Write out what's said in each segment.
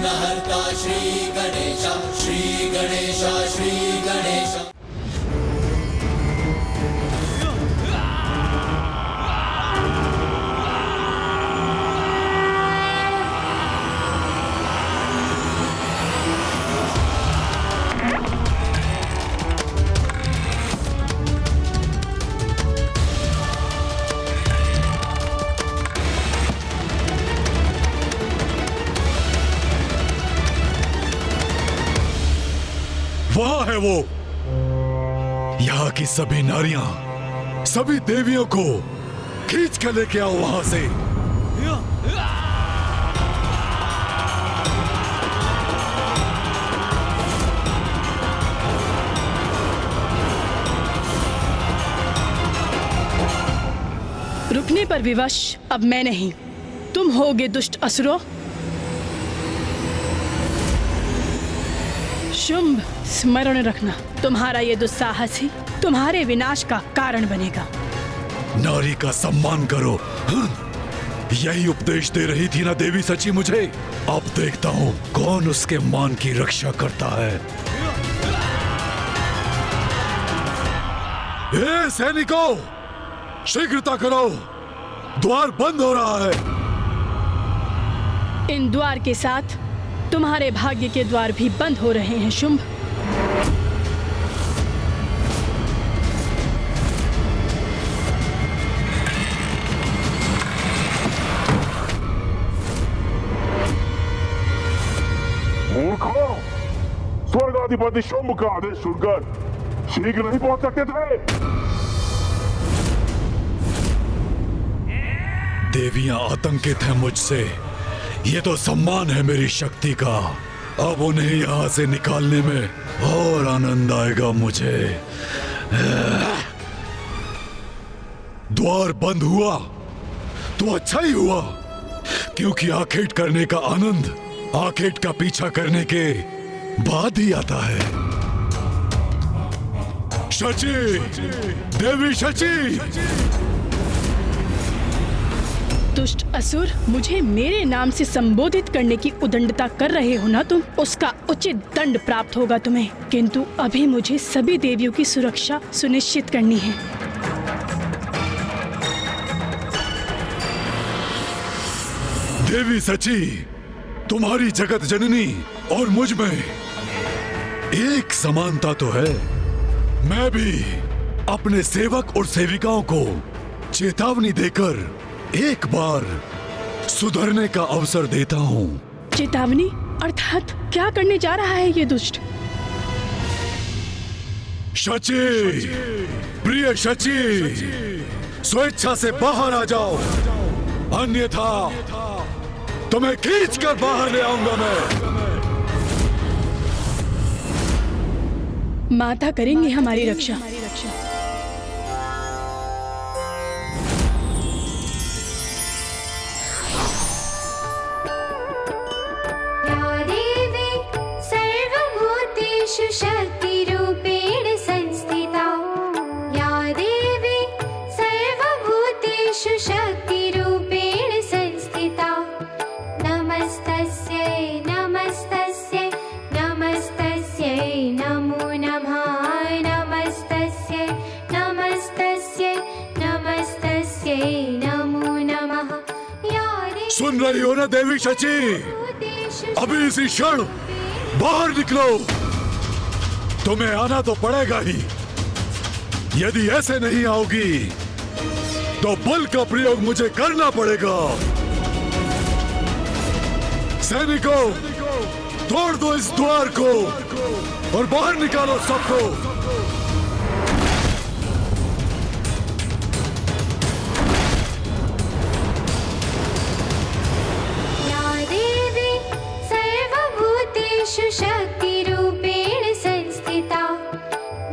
विघ्नहर्ता श्री गणेश, श्री गणेश, श्री गणेश। वहां है वो। यहाँ की सभी नारियां, सभी देवियों को खींच कर लेके आओ वहां से। रुकने पर विवश अब मैं नहीं, तुम होगे दुष्ट असुरों। शुंभ, स्मरण रखना, तुम्हारा ये दुस्साहस ही तुम्हारे विनाश का कारण बनेगा। नारी का सम्मान करो। यही उपदेश दे रही थी ना देवी सची मुझे। अब देखता हूँ कौन उसके मान की रक्षा करता है। ए सैनिकों, शीघ्रता करो, द्वार बंद हो रहा है। इन द्वार के साथ तुम्हारे भाग्य के द्वार भी बंद हो रहे हैं शुंभ। मूर्खों, स्वर्गाधिपति शुंभ का आदेश सुनकर शीघ्र नहीं पहुंच सकते थे। देवियां आतंकित हैं मुझसे। ये तो सम्मान है मेरी शक्ति का। अब उन्हें यहाँ से निकालने में और आनंद आएगा मुझे। द्वार बंद हुआ तो अच्छा ही हुआ, क्योंकि आखेट करने का आनंद आखेट का पीछा करने के बाद ही आता है। शची, देवी शची। दुष्ट असुर, मुझे मेरे नाम से संबोधित करने की उदंडता कर रहे हो ना तुम, उसका उचित दंड प्राप्त होगा तुम्हें। किंतु अभी मुझे सभी देवियों की सुरक्षा सुनिश्चित करनी है। देवी सची, तुम्हारी जगत जननी और मुझ में एक समानता तो है। मैं भी अपने सेवक और सेविकाओं को चेतावनी देकर एक बार सुधरने का अवसर देता हूँ। चेतावनी अर्थात क्या करने जा रहा है ये दुष्ट? शची, प्रिय शची, स्वेच्छा से बाहर आ जाओ, अन्यथा तुम्हें खींच कर बाहर ले आऊंगा मैं। माता करेंगे हमारी रक्षा। शक्तिरूपेण संस्थिता, या देवी सर्वभूतेषु शक्तिरूपेण संस्थिता। नमस्तस्यै नमस्तस्यै नमस्तस्यै नमो नमः। नमस्तस्यै नमस्तस्यै नमस्तस्यै नमो नमः। सुन रही हो ना देवी शची, अभी इसी क्षण बाहर निकलो। तुम्हें आना तो पड़ेगा ही। यदि ऐसे नहीं आओगी तो बल का प्रयोग मुझे करना पड़ेगा। सैनिकों, तोड़ दो इस द्वार को और बाहर निकालो सबको। या देवी सर्वभूतेषु शक्तिरूपेण संस्थिता।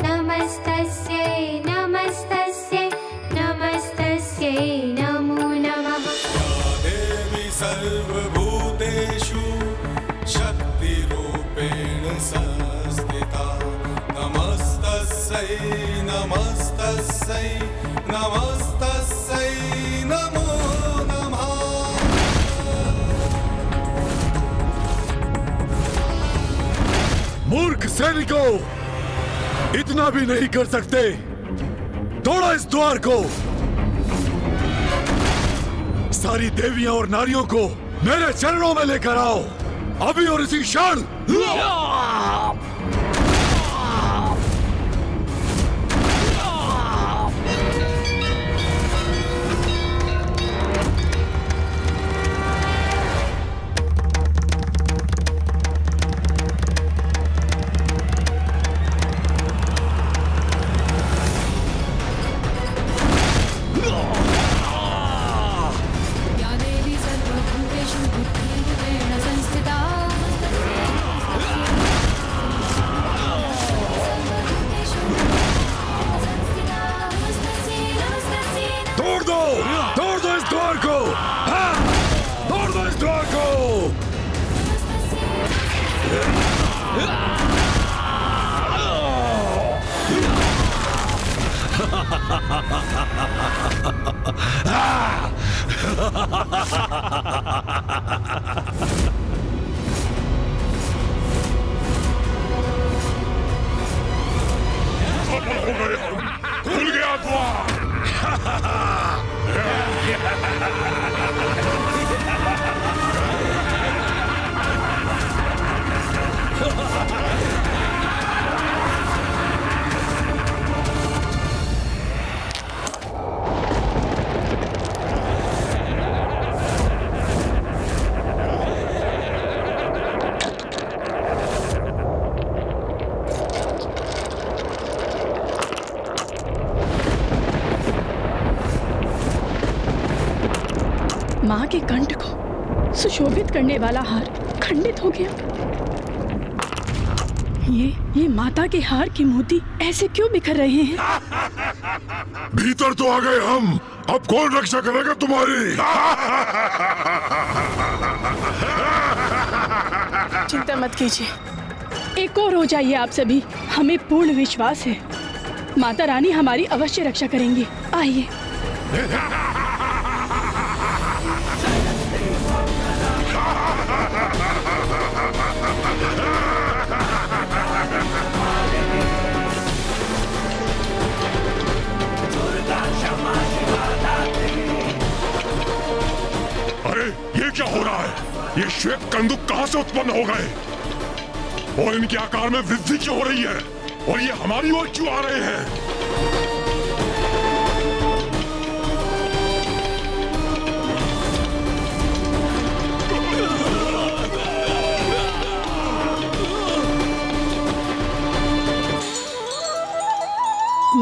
नमस्तस्यै नमस्तस्यै नमस्तस्यै नमो नमः। या देवी सर्वभूतेषु शक्तिरूपेण संस्थिता। नमस्तस्यै नमस्तस्यै नमस्तस्यै नमो नमः। मूर्ख सैनिकों, इतना भी नहीं कर सकते। तोड़ो इस द्वार को। सारी देवियां और नारियों को मेरे चरणों में लेकर आओ, अभी और इसी क्षण। या देवी सर्वभूतेषु बुद्धिरूपेण संस्थिता। तोड़ दो इस द्वार को। हाँ, तोड़ दो इस द्वार को। खुल गया द्वार। माँ के कंठ को सुशोभित करने वाला हार खंडित हो गया। ये माता के हार के मोती ऐसे क्यों बिखर रहे हैं? भीतर तो आ गए हम, अब कौन रक्षा करेगा तुम्हारी? चिंता मत कीजिए, एक और हो जाइए आप सभी। हमें पूर्ण विश्वास है माता रानी हमारी अवश्य रक्षा करेंगी। आइए। अरे ये क्या हो रहा है? ये श्वेत कंदुक कहां से उत्पन्न हो गए और इनके आकार में वृद्धि क्यों हो रही है और ये हमारी ओर क्यों आ रहे हैं?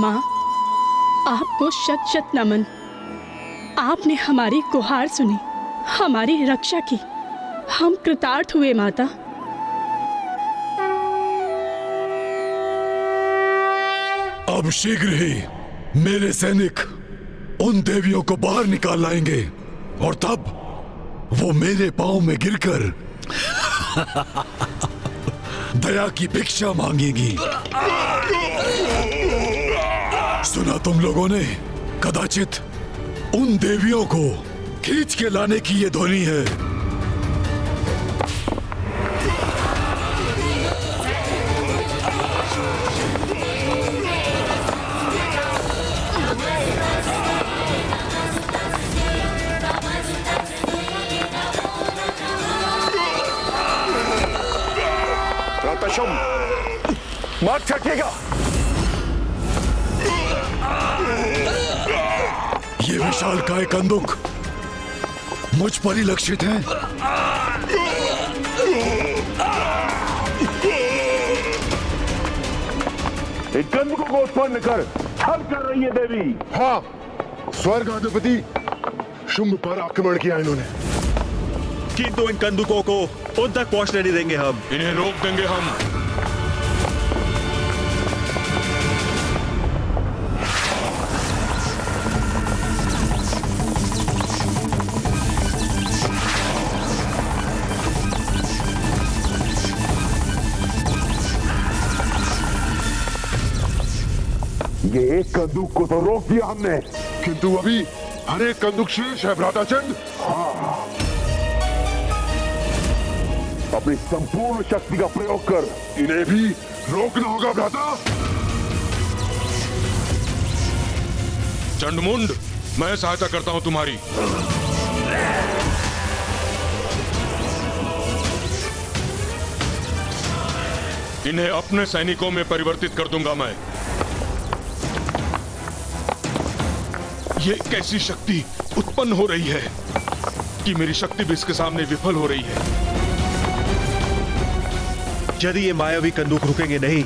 माँ, आपको शत शत नमन। आपने हमारी गुहार सुनी, हमारी रक्षा की। हम कृतार्थ हुए माता। अब शीघ्र ही मेरे सैनिक उन देवियों को बाहर निकाल लाएंगे और तब वो मेरे पांव में गिरकर दया की भिक्षा मांगेगी। सुना तुम लोगों ने? कदाचित उन देवियों को खींच के लाने की ये ध्वनि है। मत छकेगा। ये विशालकाय कंदुक मुझ पर ही लक्षित है। एक कंदुकों को उत्पन्न कर छल कर रही है देवी। हाँ, स्वर्ग अधिपति शुंभ पर आक्रमण किया इन्होंने। किंतु इन कंदुकों को उन तक पहुंचने नहीं देंगे हम। इन्हें रोक देंगे हम। ये एक कंदूक को तो रोक दिया हमने, किंतु अभी हर एक कंदूक शेष है भ्राताचंद। अपनी संपूर्ण शक्ति का प्रयोग कर इन्हें भी रोकना होगा भ्राता। चंडमुंड, मैं सहायता करता हूं तुम्हारी। इन्हें अपने सैनिकों में परिवर्तित कर दूंगा मैं। ये कैसी शक्ति उत्पन्न हो रही है कि मेरी शक्ति भी इसके सामने विफल हो रही है। यदि ये मायावी कंदूक रुकेंगे नहीं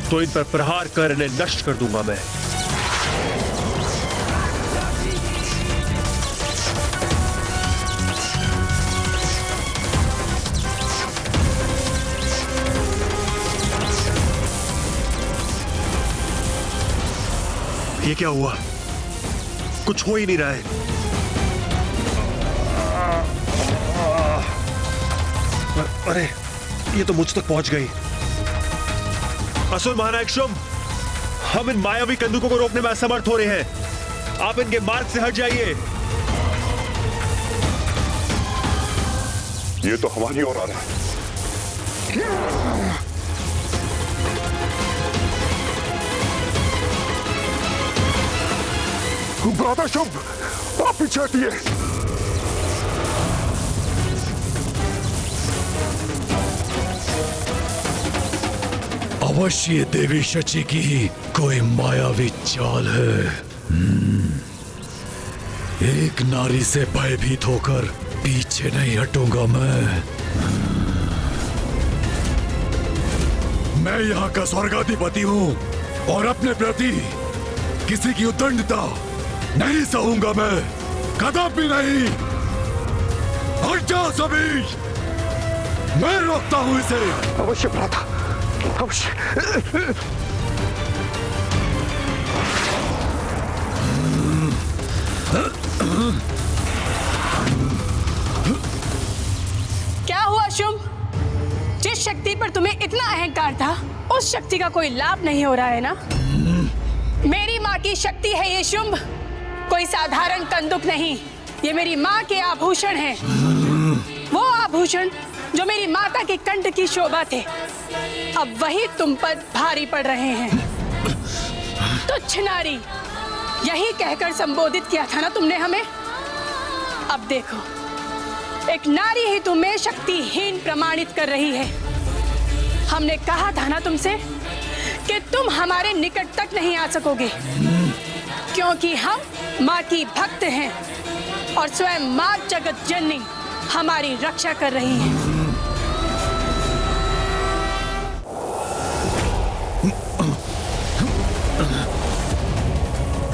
तो इन पर प्रहार कर इन्हें नष्ट कर दूंगा मैं। ये क्या हुआ? कुछ हो ही नहीं रहा है। अरे, ये तो मुझ तक पहुंच गई। असुर महानायक शुंभ, हम इन मायावी कंदूकों को रोकने में असमर्थ हो रहे हैं। आप इनके मार्ग से हट जाइए। ये तो हमारी ओर आ रहा है। भ्राता शुंभ, आप पीछे हटिए। अवश्य ये देवी शची की ही कोई मायावी चाल है। एक नारी से भयभीत होकर पीछे नहीं हटूंगा मैं यहाँ का स्वर्गाधिपति हूँ और अपने प्रति किसी की उद्दंडता नहीं सहूंगा मैं, कदापि नहीं। हट जाओ सभी, मैं रोकता हूँ इसे। अवश्य भ्राता, अवश्य। क्या हुआ शुंभ? जिस शक्ति पर तुम्हें इतना अहंकार था, उस शक्ति का कोई लाभ नहीं हो रहा है ना? मेरी माँ की शक्ति है ये शुंभ, कोई साधारण कंदुक नहीं। ये मेरी माँ के आभूषण हैं। वो आभूषण जो मेरी माता के कंठ की शोभा थे, अब वही तुम पर भारी पड़ रहे हैं। तुच्छ नारी, यही कहकर संबोधित किया था ना तुमने हमें? अब देखो, एक नारी ही तुम्हें शक्तिहीन प्रमाणित कर रही है। हमने कहा था ना तुमसे कि तुम हमारे निकट तक नहीं आ सकोगे, क्योंकि हम माँ की भक्त हैं और स्वयं माँ जगत जननी हमारी रक्षा कर रही हैं।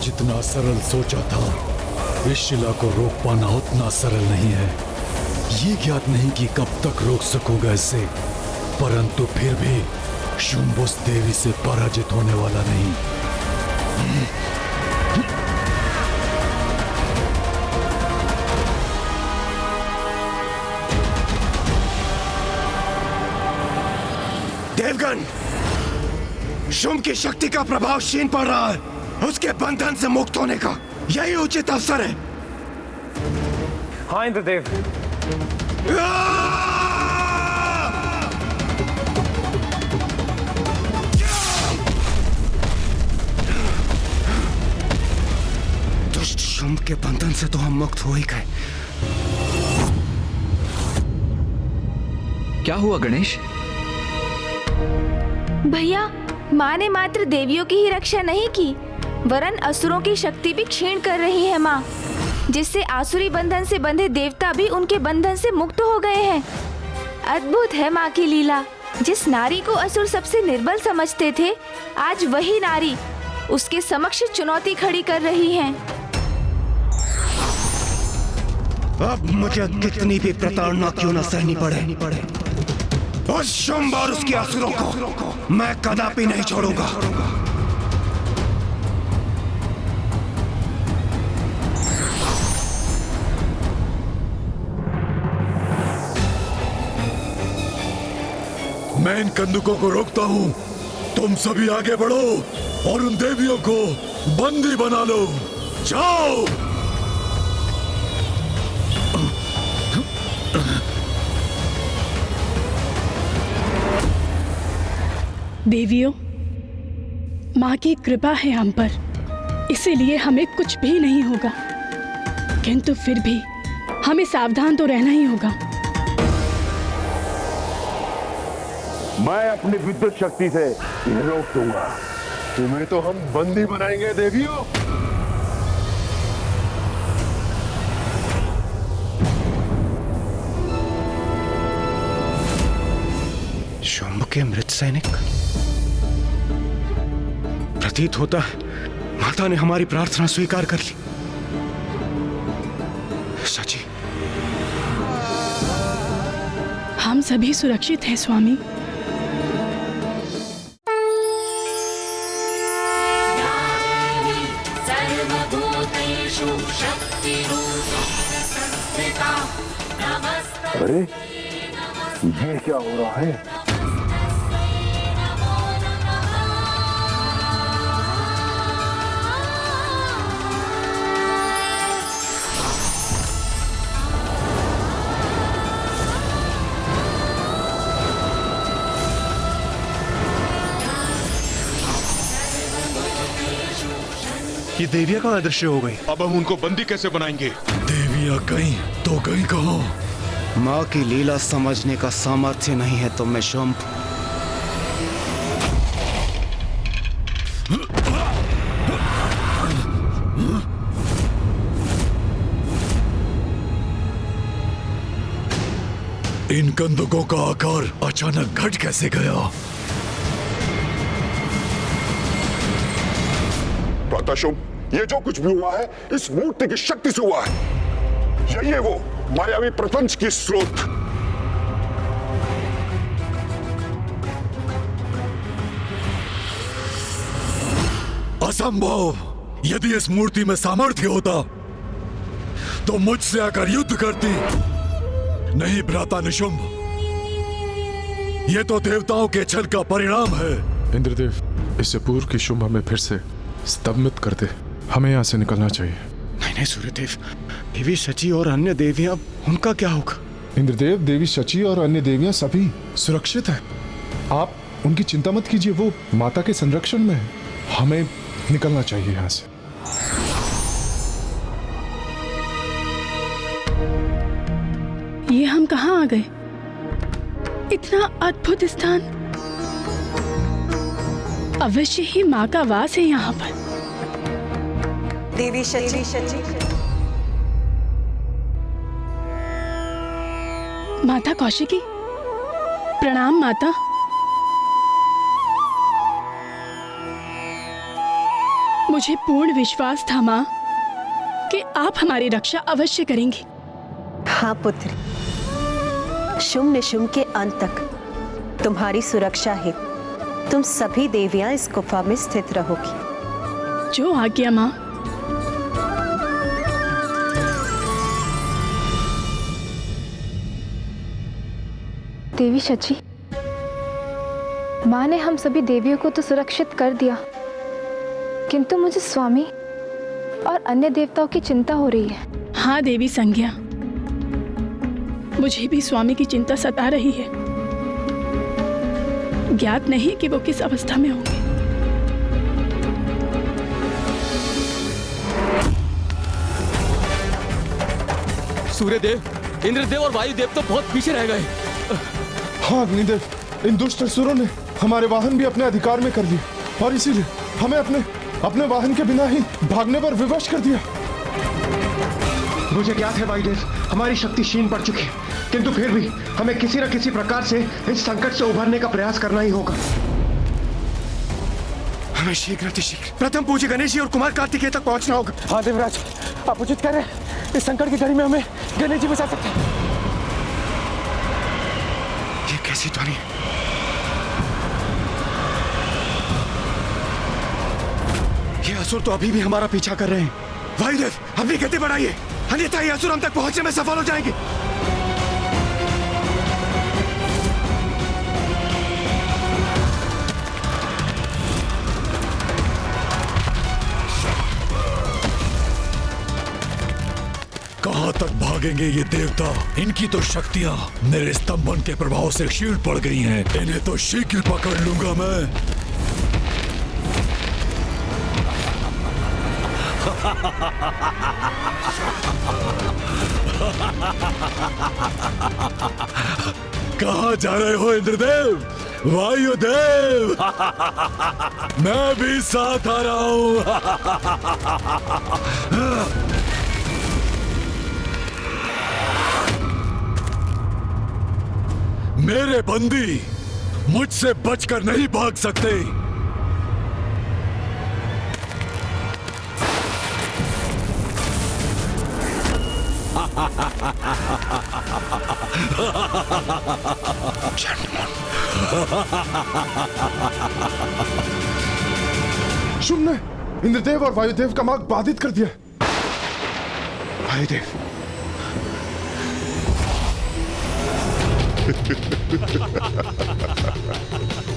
जितना सरल सोचा था, इस शिला को रोक पाना उतना सरल नहीं है। ये ज्ञात नहीं कि कब तक रोक सकूंगा इसे, परंतु फिर भी शुंभ उस देवी से पराजित होने वाला नहीं। देवगण, शुंभ की शक्ति का प्रभाव क्षीण पड़ रहा है। उसके बंधन से मुक्त होने का यही उचित अवसर है। हाँ इंद्रदेव। दुष्ट शुंभ के बंधन से तो हम मुक्त हो ही गए। क्या हुआ गणेश? भैया, माँ ने मात्र देवियों की ही रक्षा नहीं की, वरन असुरों की शक्ति भी क्षीण कर रही है माँ, जिससे आसुरी बंधन से बंधे देवता भी उनके बंधन से मुक्त हो गए हैं। अद्भुत है माँ की लीला। जिस नारी को असुर सबसे निर्बल समझते थे, आज वही नारी उसके समक्ष चुनौती खड़ी कर रही है। अब मुझे कितनी भी प्रताड़ना क्यों न सहनी पड़े, उस शुंभ और उसके असुरों को मैं कदापि नहीं छोड़ूंगा। मैं इन कंदुकों को रोकता हूँ, तुम सभी आगे बढ़ो और उन देवियों को बंदी बना लो। जाओ। देवियों, माँ की कृपा है हम पर, इसीलिए हमें कुछ भी नहीं होगा। किंतु फिर भी हमें सावधान तो रहना ही होगा। मैं अपनी विद्युत शक्ति से इन्हें रोक दूंगा। तुम्हें तो हम बंदी बनाएंगे देवियों। शुंभ के मृत सैनिक। प्रतीत होता है माता ने हमारी प्रार्थना स्वीकार कर ली। सची, हम सभी सुरक्षित हैं स्वामी। सर्वभूतेषु शक्तिरूपेण संस्थिता नमस्ते। अरे ये क्या हो रहा है? ये देवियां कहाँ अदृश्य हो गई? अब हम उनको बंदी कैसे बनाएंगे? देवियां गई तो गई कहाँ? माँ की लीला समझने का सामर्थ्य नहीं है तुम में शुंभ। इन कंदुकों का आकार अचानक घट कैसे गया? प्रातःशुंभ, ये जो कुछ भी हुआ है इस मूर्ति की शक्ति से हुआ है। यही है वो मायावी प्रपंच की स्रोत। असंभव! यदि इस मूर्ति में सामर्थ्य होता तो मुझसे आकर युद्ध करती। नहीं भ्राता निशुंभ, ये तो देवताओं के छल का परिणाम है। इंद्रदेव, इससे पूर्व की शुंभ हमें फिर से स्तंभित कर दे। हमें यहाँ से निकलना चाहिए। नहीं नहीं सूर्यदेव, देवी शची और अन्य देवियां, उनका क्या होगा? इंद्रदेव, देवी शची और अन्य देवियां सभी सुरक्षित हैं। आप उनकी चिंता मत कीजिए, वो माता के संरक्षण में है। हमें निकलना चाहिए यहाँ से। ये हम कहाँ आ गए? इतना अद्भुत स्थान। अवश्य ही माँ का वास है यहाँ पर। देवी शची, माता कौशिकी, प्रणाम माता। मुझे पूर्ण विश्वास था माँ कि आप हमारी रक्षा अवश्य करेंगी। हाँ पुत्री, शुंभ निशुंभ के अंत तक तुम्हारी सुरक्षा है। तुम सभी देवियां इस गुफा में स्थित रहोगी। जो आज्ञा माँ। देवी शची, माँ ने हम सभी देवियों को तो सुरक्षित कर दिया, किंतु मुझे स्वामी और अन्य देवताओं की चिंता हो रही है। हाँ देवी संज्ञा, मुझे भी स्वामी की चिंता सता रही है। ज्ञात नहीं कि वो किस अवस्था में होंगे। सूर्यदेव, इंद्रदेव और वायुदेव तो बहुत पीछे रह गए। हाँ अग्निदेव, इन दुष्ट असुरों ने हमारे वाहन भी अपने अधिकार में कर लिए और इसीलिए हमें अपने वाहन के बिना ही भागने पर विवश कर दिया। मुझे ज्ञात है वायुदेव, हमारी शक्ति क्षीण पड़ चुकी है, किंतु फिर भी हमें किसी न किसी प्रकार से इस संकट से उभरने का प्रयास करना ही होगा। हमें शीघ्र अतिशीघ्र प्रथम पूज्य गणेश जी और कुमार कार्तिकेय तक पहुंचना होगा। हाँ देवराज, आप उचित कह रहे हैं। इस संकट की घड़ी में हमें गणेश जी बचा सकते हैं। ये कैसी ध्वनि है? ये असुर तो अभी भी हमारा पीछा कर रहे हैं। वायुदेव, अपनी गति बढ़ाइए, अन्यथा ये असुर हम तक पहुंचने में सफल हो जाएंगे। कहां तक भाग भागेंगे ये देवता? इनकी तो शक्तियाँ मेरे स्तंभन के प्रभाव से क्षीण पड़ गई हैं। इन्हें तो शीघ्र पकड़ लूंगा मैं। कहाँ जा रहे हो इंद्रदेव, वायुदेव? मैं भी साथ आ रहा हूं। मेरे बंदी मुझसे बचकर नहीं भाग सकते। शुभ ने इंद्रदेव और वायुदेव का मार्ग बाधित कर दिया। वायुदेव,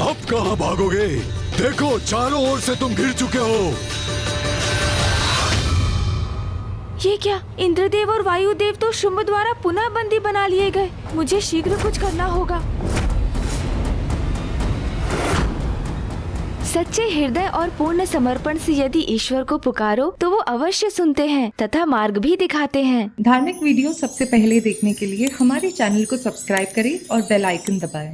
अब कहां भागोगे? देखो चारों ओर से तुम घिर चुके हो। ये क्या? इंद्रदेव और वायुदेव तो शुंभ द्वारा पुनः बंदी बना लिए गए। मुझे शीघ्र कुछ करना होगा। सच्चे हृदय और पूर्ण समर्पण से यदि ईश्वर को पुकारो तो वो अवश्य सुनते हैं तथा मार्ग भी दिखाते हैं। धार्मिक वीडियो सबसे पहले देखने के लिए हमारे चैनल को सब्सक्राइब करें और बेल आइकन दबाएं।